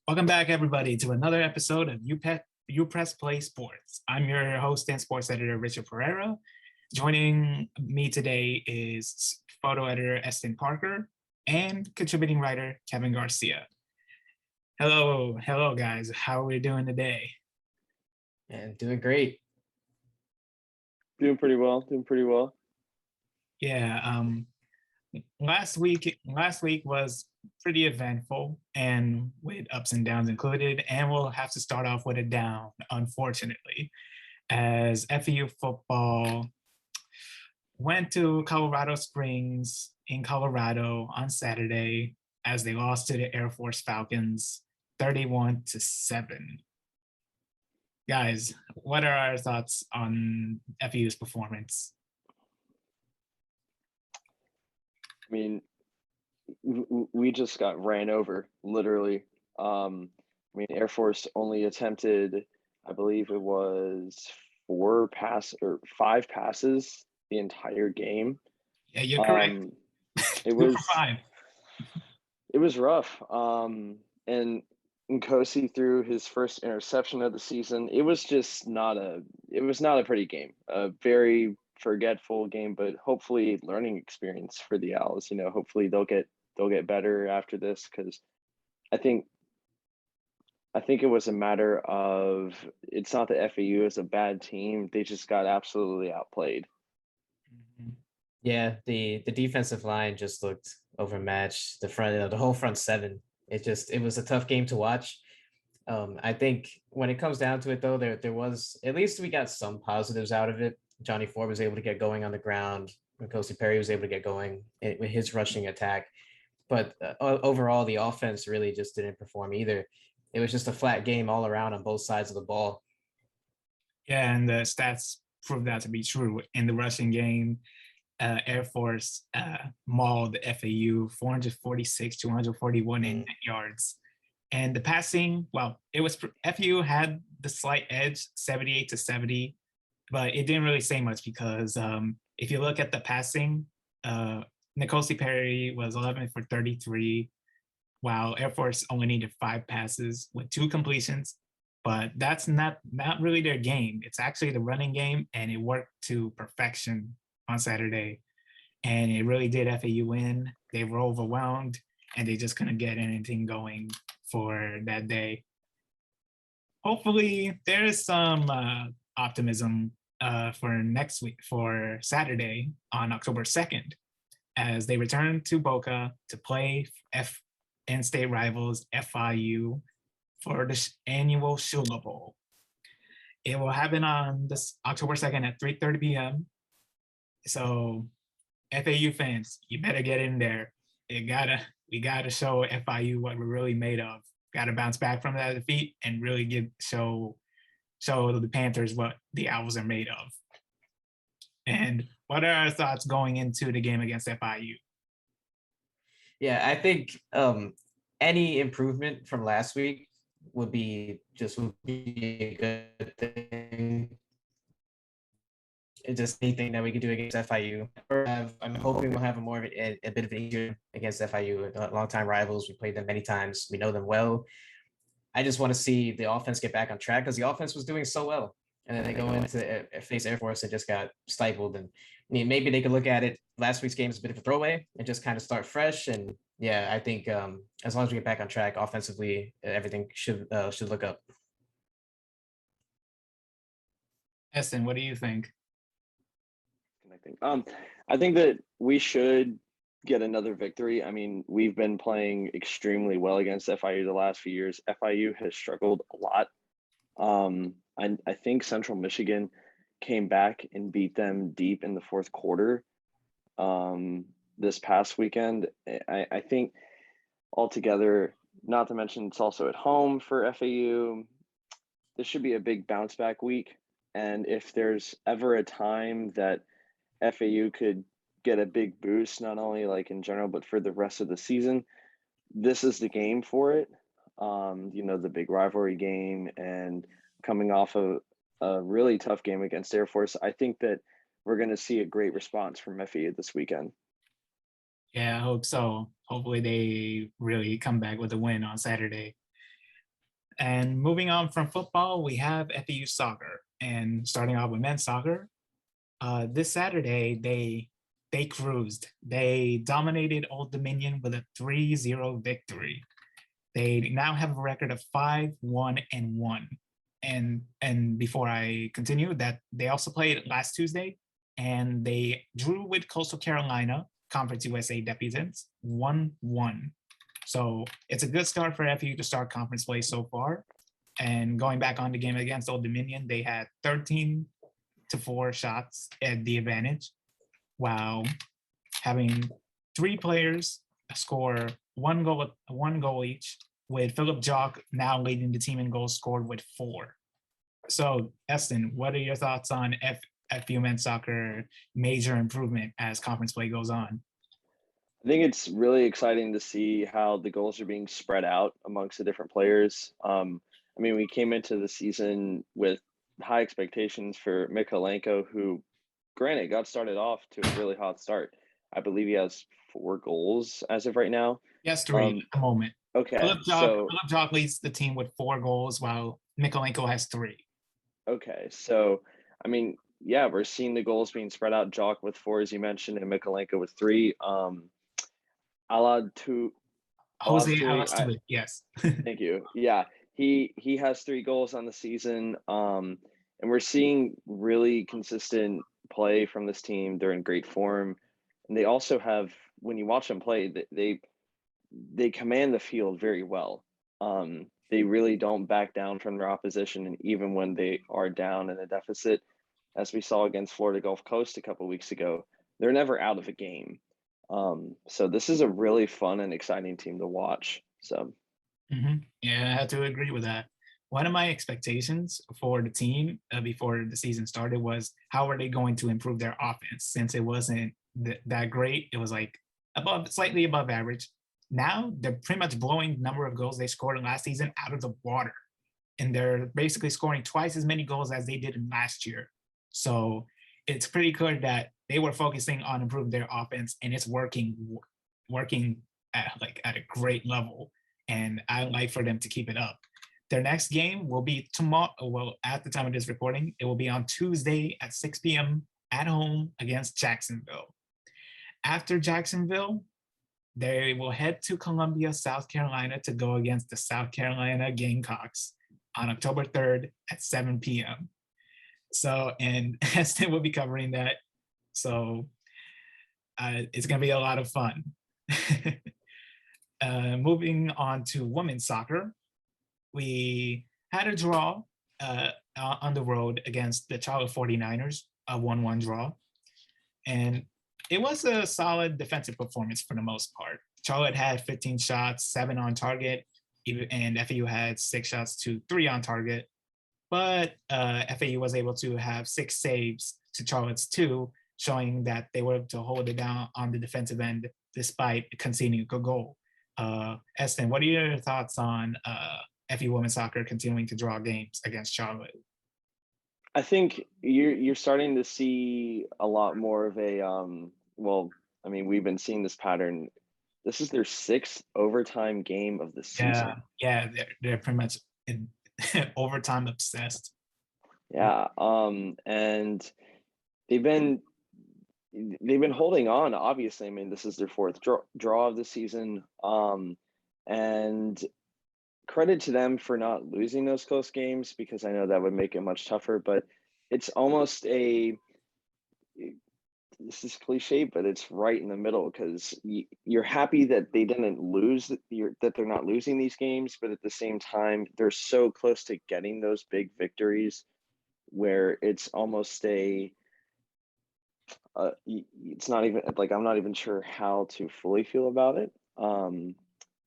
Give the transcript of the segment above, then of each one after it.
Welcome back, everybody, to another episode of UPressPlay Sports. I'm your host and sports editor, Richard Pereira. Joining me today is photo editor Eston Parker and contributing writer Kevin Garcia. Hello, guys. How are we doing today? And doing great. Doing pretty well. Yeah. Last week was pretty eventful and with ups and downs included, and we'll have to start off with a down, unfortunately, as FEU football went to Colorado Springs in Colorado on Saturday as they lost to the Air Force Falcons 31-7. Guys, what are our thoughts on FEU's performance? I mean, we just got ran over, literally. Air Force only attempted, I believe it was 5 passes the entire game. Yeah, you're correct. It was rough. And Nkosi threw his first interception of the season. It was not a pretty game. A very forgetful game, but hopefully learning experience for the Owls. Hopefully they'll get better after this, because I think it was a matter of, it's not that FAU is a bad team, they just got absolutely outplayed. Yeah, the defensive line just looked overmatched. The whole front seven. It was a tough game to watch. I think when it comes down to it, though, there was, at least we got some positives out of it. Johnny Ford was able to get going on the ground. Nkosi Perry was able to get going with his rushing attack. But overall, the offense really just didn't perform either. It was just a flat game all around on both sides of the ball. Yeah, and the stats prove that to be true. In the rushing game, Air Force mauled FAU 446 to 141 in net yards. And the passing, well, FAU had the slight edge, 78-70, but it didn't really say much because if you look at the passing, Nkosi Perry was 11 for 33, while Air Force only needed 5 passes with 2 completions. But that's not really their game. It's actually the running game, and it worked to perfection on Saturday. And it really did FAU win. They were overwhelmed, and they just couldn't get anything going for that day. Hopefully, there is some optimism for next week, for Saturday on October 2nd, as they return to Boca to play in-state rivals FIU for the annual Sugar Bowl. It will happen on this October 2nd at 3:30 p.m. So FAU fans, you better get in there. We gotta show FIU what we're really made of. Gotta bounce back from that defeat and really show the Panthers what the Owls are made of. And what are our thoughts going into the game against FIU? Yeah, I think any improvement from last week would be a good thing. It's just anything that we could do against FIU. I'm hoping we'll have a bit of an easier against FIU. Longtime rivals. We played them many times. We know them well. I just want to see the offense get back on track, because the offense was doing so well. And then they go into face Air Force and just got stifled. And I mean, maybe they could look at it. Last week's game is a bit of a throwaway and just kind of start fresh. And yeah, I think as long as we get back on track offensively, everything should look up. Eston, what do you think? I think that we should get another victory. I mean, we've been playing extremely well against FIU the last few years. FIU has struggled a lot. I think Central Michigan came back and beat them deep in the fourth quarter this past weekend. I think altogether, not to mention it's also at home for FAU, this should be a big bounce back week. And if there's ever a time that FAU could get a big boost, not only like in general, but for the rest of the season, this is the game for it. The big rivalry game, and coming off of a really tough game against Air Force, I think that we're going to see a great response from FAU this weekend. Yeah, I hope so. Hopefully they really come back with a win on Saturday. And moving on from football, we have FEU soccer. And starting off with men's soccer, this Saturday, they cruised. They dominated Old Dominion with a 3-0 victory. They now have a record of 5-1-1. And before I continue, that they also played last Tuesday, and they drew with Coastal Carolina, Conference USA debutants, 1-1. So it's a good start for FEU to start conference play so far. And going back on the game against Old Dominion, they had 13-4 shots at the advantage, while having 3 players score one goal each, with Philip Jock now leading the team in goals scored with 4. So, Eston, what are your thoughts on FEU men's soccer major improvement as conference play goes on? I think it's really exciting to see how the goals are being spread out amongst the different players. I mean, we came into the season with high expectations for Mikolenko, who, granted, got started off to a really hot start. I believe he has 4 goals as of right now. Yes, 3 at the moment. Okay, Philip Jock leads the team with 4 goals, while Mikolenko has 3. Okay, so I mean, yeah, we're seeing the goals being spread out. Jock with 4, as you mentioned, and Mikolenko with 3. Jose Alastui, Alastui, yes. thank you. Yeah, he has 3 goals on the season, and we're seeing really consistent play from this team. They're in great form, and they also have, when you watch them play, they command the field very well. They really don't back down from their opposition, and even when they are down in a deficit, as we saw against Florida Gulf Coast a couple weeks ago, they're never out of a game. So this is a really fun and exciting team to watch. So, Yeah, I have to agree with that. One of my expectations for the team before the season started was, how are they going to improve their offense, since it wasn't that great. It was like slightly above average. Now they're pretty much blowing the number of goals they scored in last season out of the water, and they're basically scoring twice as many goals as they did in last year. So it's pretty clear that they were focusing on improving their offense, and it's working at a great level. And I'd like for them to keep it up. Their next game will be tomorrow. Well, at the time of this recording, it will be on Tuesday at 6 p.m. at home against Jacksonville. After Jacksonville, they will head to Columbia, South Carolina to go against the South Carolina Gamecocks on October 3rd at 7 p.m. So, and Eston will be covering that. So it's going to be a lot of fun. Moving on to women's soccer, we had a draw on the road against the Charlotte 49ers, a 1-1 draw. And it was a solid defensive performance for the most part. Charlotte had 15 shots, 7 on target, and FAU had 6 shots to 3 on target. But FAU was able to have 6 saves to Charlotte's 2, showing that they were able to hold it down on the defensive end despite conceding a goal. Eston, what are your thoughts on FAU women's soccer continuing to draw games against Charlotte? I think you're starting to see a lot more of a well, I mean, we've been seeing this pattern. This is their 6th overtime game of the season. Yeah, they're pretty much overtime obsessed. Yeah, and they've been holding on. Obviously, I mean, this is their 4th draw of the season, and credit to them for not losing those close games, because I know that would make it much tougher. But it's almost this is cliche, but it's right in the middle, because you're happy that they didn't lose, that they're not losing these games, but at the same time, they're so close to getting those big victories where it's almost it's not even like, I'm not even sure how to fully feel about it.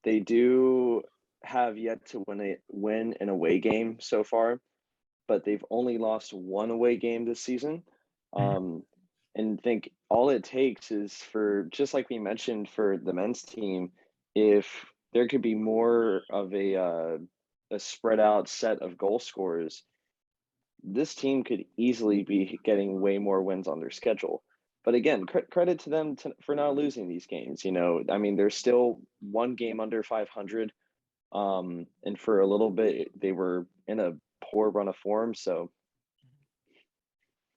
They do have yet to win an away game so far, but they've only lost 1 away game this season. And think all it takes is for, just like we mentioned for the men's team, if there could be more of a spread out set of goal scorers, this team could easily be getting way more wins on their schedule. But again, credit to them for not losing these games. You know, I mean, they're still 1 game under 500. And for a little bit, they were in a poor run of form. So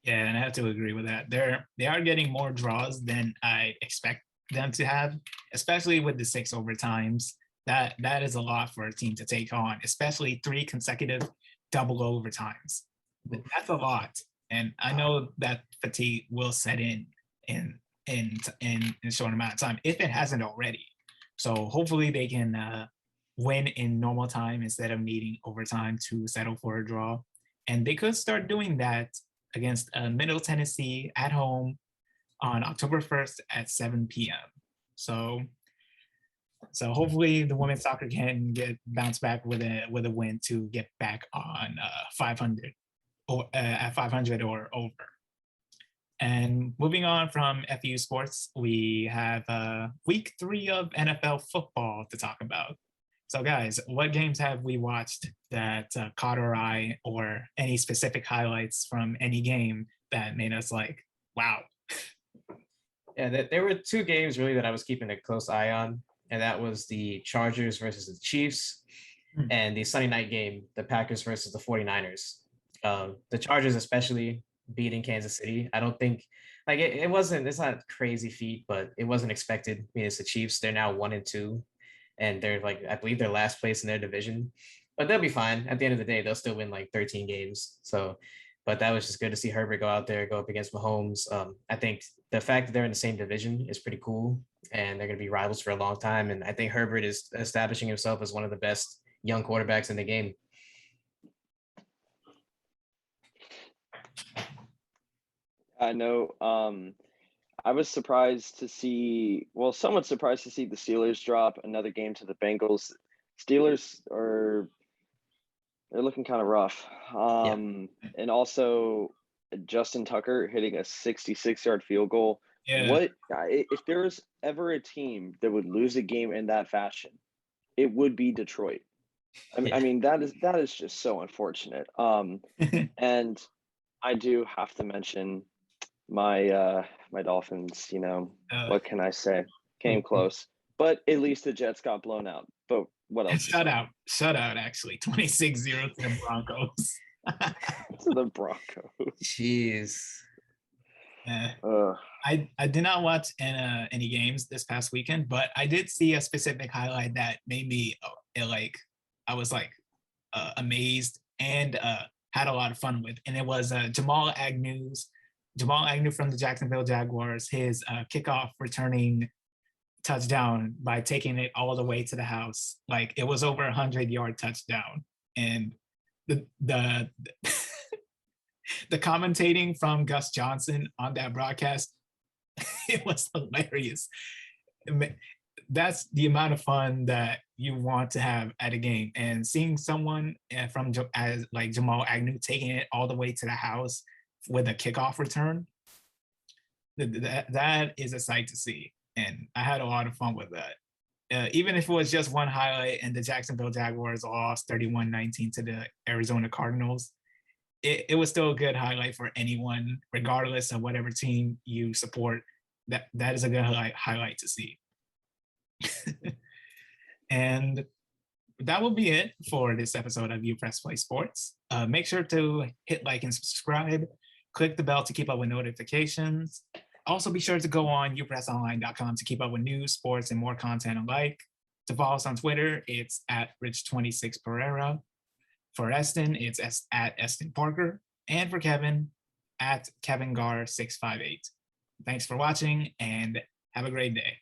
Yeah, and I have to agree with that. They are getting more draws than I expect them to have, especially with the 6 overtimes. That is a lot for a team to take on, especially 3 consecutive double overtimes. That's a lot, and I know that fatigue will set in in a short amount of time if it hasn't already. So hopefully they can win in normal time instead of needing overtime to settle for a draw, and they could start doing that against Middle Tennessee at home on October 1st at 7 p.m. So hopefully the women's soccer can get bounce back with a win to get back on 500 or at 500 or over. And moving on from FU sports, we have week 3 of NFL football to talk about. So guys, what games have we watched that caught our eye, or any specific highlights from any game that made us like, wow? Yeah, there were 2 games really that I was keeping a close eye on, and that was the Chargers versus the Chiefs and the Sunday night game, the Packers versus the 49ers. The Chargers especially beating Kansas City. I don't think like it's not a crazy feat, but it wasn't expected. I mean, it's the Chiefs. They're now 1-2, and they're like, I believe they're last place in their division, but they'll be fine. At the end of the day, they'll still win like 13 games. So, but that was just good to see Herbert go out there, go up against Mahomes. I think the fact that they're in the same division is pretty cool, and they're going to be rivals for a long time. And I think Herbert is establishing himself as one of the best young quarterbacks in the game. I know. I was surprised to see, somewhat surprised to see the Steelers drop another game to the Bengals. Steelers they're looking kind of rough. And also Justin Tucker hitting a 66-yard field goal. Yeah. If there was ever a team that would lose a game in that fashion, it would be Detroit. I mean, that is just so unfortunate. And I do have to mention my Dolphins. What can I say? Came close, but at least the Jets got blown out. But what else? Shut out, actually, 26-0 to the Broncos. To the Broncos. Jeez. I did not watch any games this past weekend, but I did see a specific highlight that made me I was like amazed and had a lot of fun with, and it was Jamal Agnew from the Jacksonville Jaguars, his kickoff returning touchdown by taking it all the way to the house. Like, it was over 100-yard touchdown, and the the commentating from Gus Johnson on that broadcast, it was hilarious. That's the amount of fun that you want to have at a game, and seeing someone from as like Jamal Agnew taking it all the way to the house with a kickoff return, that is a sight to see, and I had a lot of fun with that. Even if it was just one highlight and the Jacksonville Jaguars lost 31-19 to the Arizona Cardinals, it was still a good highlight for anyone, regardless of whatever team you support. That is a good highlight to see. And that will be it for this episode of UPressPlay Sports. Make sure to hit like and subscribe. Click the bell to keep up with notifications. Also, be sure to go on upressonline.com to keep up with news, sports, and more content alike. To follow us on Twitter, it's at Rich26 Pereira. For Eston, it's at Eston Parker. And for Kevin, at Kevin Gar658. Thanks for watching, and have a great day.